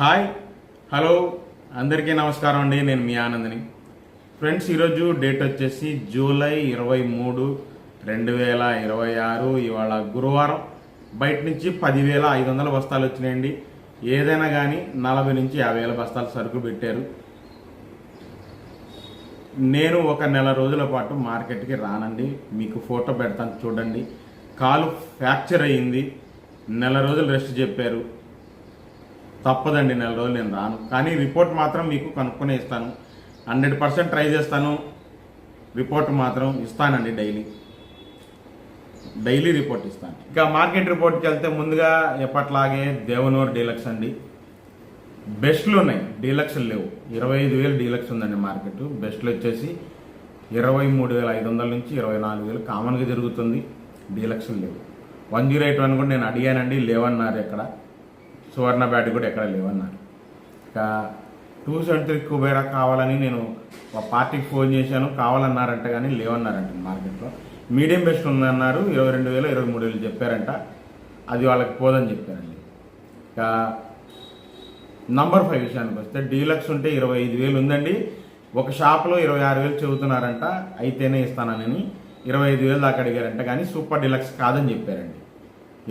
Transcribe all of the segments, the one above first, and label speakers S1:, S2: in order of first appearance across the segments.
S1: Hi hello అందరికీ నమస్కారం అండి. నేను మీ ఆనందని. ఫ్రెండ్స్, ఈరోజు డేట్ వచ్చేసి జూలై 23, 2026. ఇవాళ గురువారం. బయట నుంచి 10,500 బస్తాలు వచ్చినాయండి. ఏదైనా కానీ 40 నుంచి 50,000 బస్తాలు సరుకు పెట్టారు. నేను ఒక నెల రోజుల పాటు మార్కెట్కి రానండి. మీకు ఫోటో పెడతాను చూడండి. కాలు ఫ్రాక్చర్ అయ్యింది. నెల రోజులు రెస్ట్ చెప్పారు. తప్పదండి, నెల రోజులు నేను రాను. కానీ రిపోర్ట్ మాత్రం మీకు కనుక్కొని ఇస్తాను. 100% ట్రై చేస్తాను. రిపోర్ట్ మాత్రం ఇస్తానండి. డైలీ రిపోర్ట్ ఇస్తాను. ఇక మార్కెట్ రిపోర్ట్కి వెళ్తే ముందుగా ఎప్పట్లాగే దేవనూరు డీలక్స్ అండి. బెస్ట్లు ఉన్నాయి, డీలక్స్లు లేవు. 25,000 డీలక్స్ ఉందండి మార్కెట్. బెస్ట్లు వచ్చేసి 23,500 నుంచి 24,000 కామన్గా జరుగుతుంది. డీలక్స్లు లేవు. 108 కూడా నేను అడిగానండి, లేవన్నారు. ఎక్కడ సువర్ణ బ్యాట్ కూడా ఎక్కడ లేవన్నారు. ఇక 273 కుబేరా కావాలని నేను ఒక పార్టీకి ఫోన్ చేశాను. కావాలన్నారంట కానీ లేవన్నారంట మార్కెట్లో. మీడియం బెస్ట్ ఉందన్నారు. 22,000 23,000 చెప్పారంట. అది వాళ్ళకి పోదని చెప్పారండి. ఇక నంబర్ 5 విషయానికి వస్తే డీలక్స్ ఉంటే 25,000 ఉందండి. ఒక షాప్లో 26,000 చెబుతున్నారంట. అయితేనే ఇస్తానని 25,000 దాకా అడిగారంట. కానీ సూపర్ డీలక్స్ కాదని చెప్పారండి.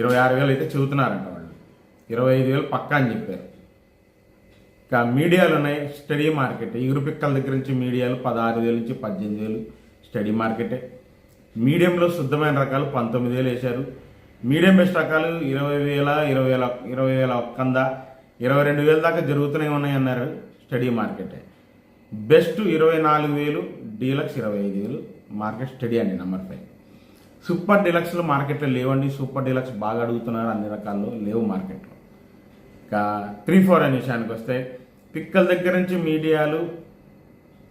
S1: 26,000 అయితే చెబుతున్నారంట వాళ్ళు. 25,000 పక్కా అని చెప్పారు. ఇక మీడియాలు ఉన్నాయి. Study market. ఇగురుపిక్కల దగ్గర నుంచి మీడియాలు 16,000 నుంచి 18,000 స్టడీ మార్కెటే. మీడియంలో శుద్ధమైన రకాలు 19,000 వేశారు. మీడియం బెస్ట్ రకాలు 20,000, 20,000 ఒక్కంద 22,000 దాకా జరుగుతూనే ఉన్నాయి అన్నారు. స్టడీ మార్కెటే. బెస్ట్ 24,000, డీలక్స్ 25,000 మార్కెట్ స్టడీ అండి. నంబర్ 5. సూపర్ డీలక్స్లు మార్కెట్లో లేవండి. సూపర్ డీలక్స్ బాగా అడుగుతున్నారు. అన్ని రకాల్లో లేవు మార్కెట్లో. ఇక 3-4 అనే విషయానికి వస్తే పిక్కల దగ్గర నుంచి మీడియాలు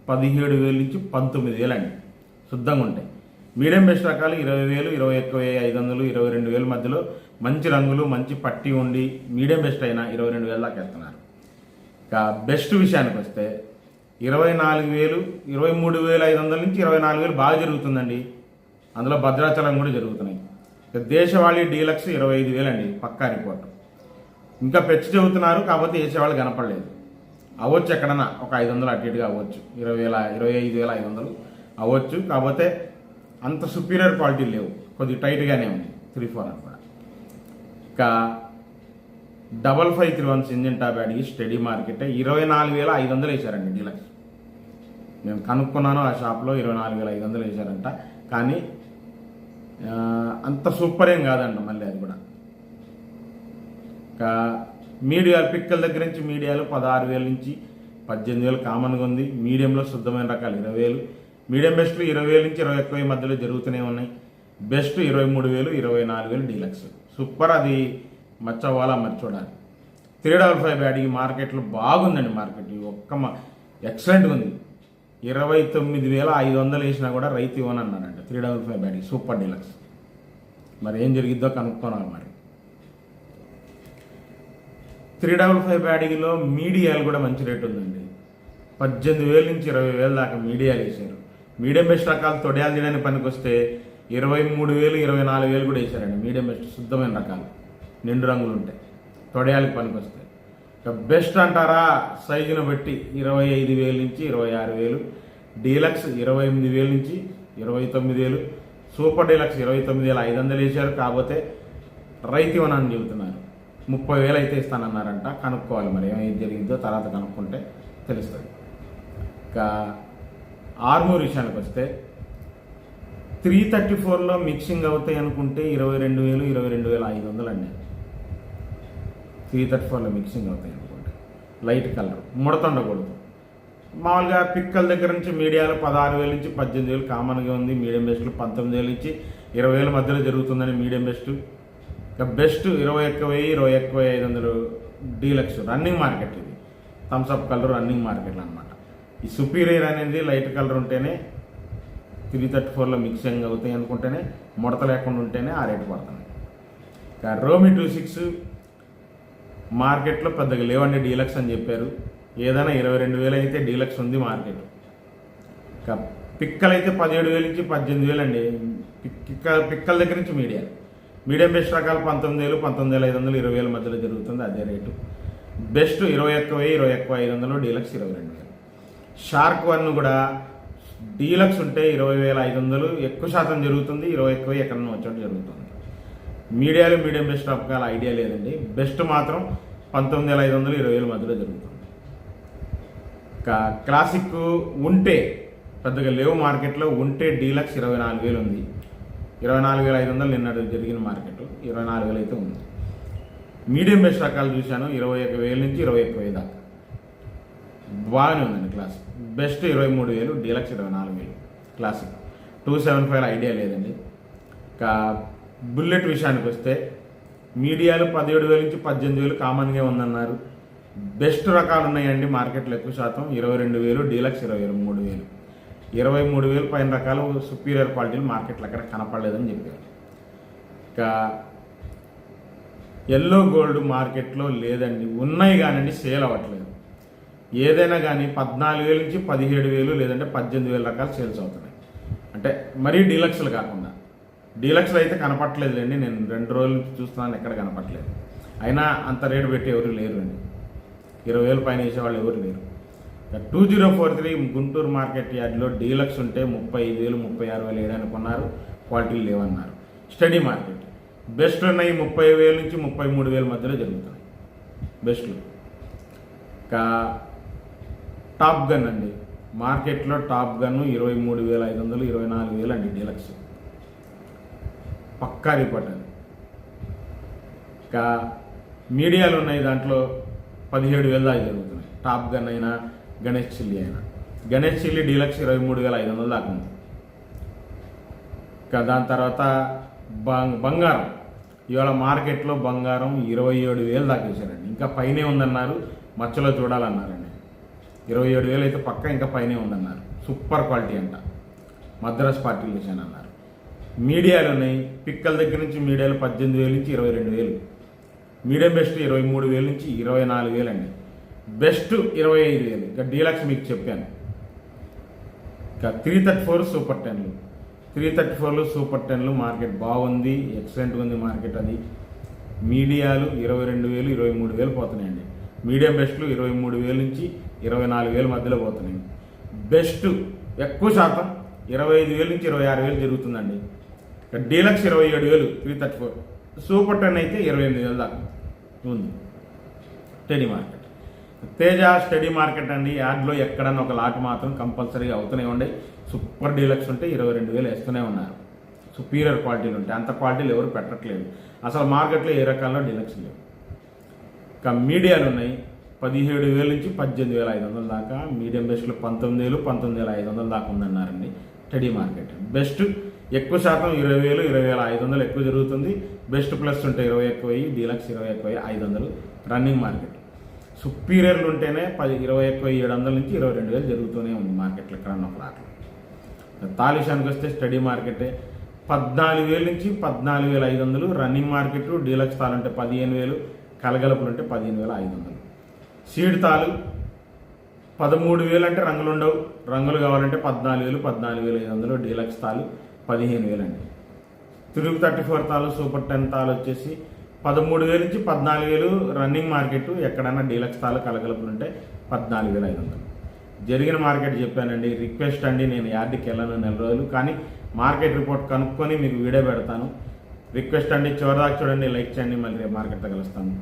S1: 17,000 నుంచి 19,000 అండి. శుద్ధంగా ఉంటాయి. మీడియం బెస్ట్ రకాలు 20,000, 21,500, 22,000 మధ్యలో మంచి రంగులు, మంచి పట్టి ఉండి మీడియం బెస్ట్ అయినా 22,000 దాకా వెళ్తున్నారు. ఇక బెస్ట్ విషయానికి వస్తే 24,000, 23,500 నుంచి 24,000 బాగా జరుగుతుందండి. అందులో భద్రాచలం కూడా జరుగుతున్నాయి. ఇక దేశవాళీ డీలక్స్ 25,000 అండి. పక్కా రిపోర్టు. ఇంకా పెంచి చెబుతున్నారు. కాకపోతే వేసేవాళ్ళు కనపడలేదు. అవ్వచ్చు, ఎక్కడన్నా ఒక 500 అటు ఇటుగా అవ్వచ్చు. 25,500 అవ్వచ్చు. కాకపోతే అంత సుపీరియర్ క్వాలిటీ లేవు. కొద్దిగా టైట్గానే ఉంది. 3-4 అని కూడా. ఇక 5531 ఇంజిన్ టాప్ అడిగి స్టడీ మార్కెట్ 24,500 వేశారండి డీలక్స్. నేను కనుక్కున్నాను. ఆ షాప్లో 24,500 వేశారంట. కానీ అంత సూపర్ ఏం కాదంట. మళ్ళీ అది కూడా. మీడియాలు పిక్కల దగ్గర నుంచి మీడియాలు 16,000 నుంచి 18,000 కామన్గా ఉంది. మీడియంలో శుద్ధమైన రకాలు 20,000. మీడియం బెస్ట్లు 20,000 నుంచి 21,000 మధ్యలో జరుగుతూనే ఉన్నాయి. Best 23,000, 24,000 deluxe. సూపర్. అది మచ్చవాలా మరి చూడాలి. 355 బ్యాడ్కి మార్కెట్లో బాగుందండి. మార్కెట్ ఎక్సలెంట్గా ఉంది. 29,500 వేసినా కూడా రైతు ఇవ్వనన్నారంట. 355 బ్యాడ్కి సూపర్ డీలక్స్. మరి ఏం జరిగిద్దో కనుక్కోవాలి. మరి 355 బ్యాడీలో మీడియాలు కూడా మంచి రేటు ఉందండి. 18,000 నుంచి 20,000 దాకా మీడియాలు వేసారు. మీడియం బెస్ట్ రకాలు తొడియాలు తీయడానికి పనికి వస్తే 23,000, 24,000 కూడా వేసారండి. మీడియం బెస్ట్ శుద్ధమైన రకాలు నిండు రంగులు ఉంటాయి. తొడియాలకి పనికి వస్తాయి. ఇక బెస్ట్ అంటారా సైజును బట్టి 25,000 నుంచి 26,000. డీలక్స్ 28,000 నుంచి 29,000. సూపర్ డీలక్స్ 29,500 వేశారు. కాకపోతే రైతు ఇవ్వనని చెబుతున్నారు. 30,000 అయితే ఇస్తానన్నారంట. కనుక్కోవాలి మరి ఏమైతే జరిగిందో తర్వాత కనుక్కుంటే తెలుస్తుంది. ఇంకా ఆర్మూర్ విషయానికి వస్తే 334లో మిక్సింగ్ అవుతాయి అనుకుంటే 22,000, 22,500 అండి. 334లో మిక్సింగ్ అవుతాయి అనుకుంటే లైట్ కలర్ ముడత ఉండకూడదు. మామూలుగా పిక్కల దగ్గర నుంచి మీడియాలో 16,000 నుంచి 18,000 కామన్గా ఉంది. మీడియం బెస్ట్లు 19,000 నుంచి 20,000 మధ్యలో జరుగుతుందని మీడియం బెస్ట్. ఇక బెస్ట్ 21,000, 21,500 డీలక్స్. రన్నింగ్ మార్కెట్ ఇది. థమ్స్అప్ కలర్ రన్నింగ్ మార్కెట్లు అనమాట. ఈ సుపీరియర్ అనేది లైట్ కలర్ ఉంటేనే 334లో మిక్సింగ్ అవుతాయి అనుకుంటేనే, ముడత లేకుండా ఉంటేనే ఆ రేటు పడుతుంది. ఇక రోమి 26 మార్కెట్లో పెద్దగా లేవండి. డీలక్స్ అని చెప్పారు. ఏదైనా 22,000 అయితే డీలక్స్ ఉంది మార్కెట్. ఇక పిక్కలైతే 17,000 నుంచి 18,000 అండి. పిక్కల దగ్గర నుంచి మీడియం బెస్ట్ రకాలు 19,000, 19,500, 20,000 మధ్యలో జరుగుతుంది. అదే రేటు. Best 21,500, deluxe 22,000. షార్క్ 1 కూడా డీలక్స్ ఉంటే 20,500, ఎక్కువ శాతం జరుగుతుంది. 21,000 ఎక్కడన్నా వచ్చేట్టు జరుగుతుంది. మీడియాలో మీడియం బెస్ట్ అప్పకాల ఐడియా లేదండి. బెస్ట్ మాత్రం 19,500, 20,000 మధ్యలో జరుగుతుంది. క్లాసిక్ ఉంటే పెద్దగా లేవు మార్కెట్లో, ఉంటే డీలక్స్ 24,000 ఉంది. 24,500 నిన్నటి జరిగిన మార్కెట్ 24,000 అయితే ఉంది. మీడియం బెస్ట్ రకాలు చూశాను 21,000 నుంచి 21,000 దాకా బాగానే ఉందండి. Classic best 23,000, deluxe 24,000. Classic 275 idea లేదండి. బుల్లెట్ విషయానికి వస్తే మీడియాలు 17,000 నుంచి 18,000 కామన్గా ఉందన్నారు. బెస్ట్ రకాలు ఉన్నాయండి మార్కెట్లో ఎక్కువ శాతం 22,000, డీలక్స్ 23,000. 23,000 పైన రకాలు సుపీరియర్ క్వాలిటీలు మార్కెట్లో ఎక్కడ కనపడలేదని చెప్పారు. ఎల్లో గోల్డ్ మార్కెట్లో లేదండి, ఉన్నాయి కానండి సేల్ అవ్వట్లేదు. ఏదైనా కానీ 14,000 నుంచి 17,000 లేదంటే 18,000 రకాలు సేల్స్ అవుతున్నాయి. అంటే మరీ డీలక్స్లు కాకుండా, డీలక్స్లు అయితే కనపట్లేదులేండి. నేను 2 రోజులు చూస్తున్నాను, ఎక్కడ కనపట్లేదు. అయినా అంత రేటు పెట్టి ఎవరు లేరు అండి. 20,000 పైన వేసేవాళ్ళు ఎవరు లేరు. 2043 గుంటూరు మార్కెట్ యార్డ్లో డీలక్స్ ఉంటే 35,000, 36,000 వేయడానికి కొన్నారు. క్వాలిటీలు లేవన్నారు. స్టడీ మార్కెట్ బెస్ట్ ఉన్నాయి 30,000 నుంచి 33,000 మధ్యలో జరుగుతున్నాయి బెస్ట్లు. టాప్ గన్ అండి మార్కెట్లో టాప్ గన్ 23,500, 24,000 అండి డీలక్స్. పక్కా రిపోర్ట్ అది. మీడియాలు ఉన్నాయి దాంట్లో 17,000 దాకా జరుగుతున్నాయి. టాప్ గన్ అయినా గణేష్ చిల్లీ అయినా. గణేష్ చిల్లీ డీలక్స్ 23,500 దాకా ఉంది. దాని తర్వాత బంగారం ఇవాళ మార్కెట్లో బంగారం 27,000 దాకా వేసారండి. ఇంకా పైనే ఉందన్నారు, మచ్చలో చూడాలన్నారండి. 27,000 అయితే పక్క ఇంకా పైనే ఉందన్నారు. సూపర్ క్వాలిటీ అంట, మద్రాస్ పార్టీలు వేసానన్నారు. మీడియాలు ఉన్నాయి, పిక్కల దగ్గర నుంచి మీడియాలు 18,000 నుంచి 22,000. మీడియం బెస్ట్ 23,000 నుంచి 24,000 అండి. బెస్ట్ 25,000. ఇంకా డీలక్స్ మీకు చెప్పాను. ఇంకా 334 సూపర్ 10లు, 334 సూపర్ 10లు మార్కెట్ బాగుంది, ఎక్సలెంట్గా ఉంది మార్కెట్. అది మీడియాలు 22,000, 23,000 పోతున్నాయండి. మీడియం బెస్ట్లు 23,000 నుంచి 24,000 మధ్యలో పోతున్నాయి. బెస్ట్ ఎక్కువ శాతం 25,000 నుంచి 26,000 జరుగుతుందండి. డీలక్స్ 27,000, 334. సూపర్ 10 అయితే 28,000 దాకా ఉంది. Study market Teja study market అండి. యాడ్లో ఎక్కడన్నా ఒక లాట్ మాత్రం కంపల్సరీగా అవుతూనే ఉండే. సూపర్ డీలక్స్ ఉంటే 22,000 వేస్తూనే ఉన్నారు. సుపీరియర్ క్వాలిటీలు ఉంటాయి, అంత క్వాలిటీలు ఎవరు పెట్టట్లేదు. అసలు మార్కెట్లో ఏ రకాల్లో డీలక్స్ లేవు. ఇంకా మీడియాలు ఉన్నాయి 17,000 నుంచి 18,500 దాకా. మీడియం బెస్ట్లు 19,000, 19,500 దాకా ఉందన్నారండి. స్టడీ మార్కెట్ బెస్ట్ ఎక్కువ శాతం 20,000, 20,500 ఎక్కువ జరుగుతుంది. బెస్ట్ ప్లస్ ఉంటే 21,000, డీలక్స్ 21,500 రన్నింగ్ మార్కెట్. సుపీరియర్లు ఉంటేనే 21,700 నుంచి 22,000 జరుగుతూనే ఉంది మార్కెట్లో ఎక్కడన్నా ఒక లాట్లు. తాలిషానికి వస్తే స్టడీ మార్కెటే 14,000 నుంచి 14,500 రన్నింగ్ మార్కెట్. డీలక్స్ తాలు అంటే 15,000, కలగలుపులు అంటే 15,500. సీడ్ తాలు 13,000 అంటే రంగులు ఉండవు, రంగులు కావాలంటే 14,000, 14,500. డీలక్స్ తాలు 15,000 అండి. 34 తాలు సూపర్ 10 తాలు వచ్చేసి 13,000 నుంచి 14,000 రన్నింగ్ మార్కెట్. ఎక్కడైనా డీలక్స్ తాలు కలగలుపులు ఉంటే 14,500. జరిగిన మార్కెట్ చెప్పానండి. రిక్వెస్ట్ అండి, నేను యార్డ్కి వెళ్ళను 4 రోజులు, కానీ మార్కెట్ రిపోర్ట్ కనుక్కొని మీకు వీడియో పెడతాను. రిక్వెస్ట్ అండి, చివరిదాకా చూడండి, లైక్ చేయండి. మళ్ళీ రేపు మార్కెట్తో కలుస్తాను.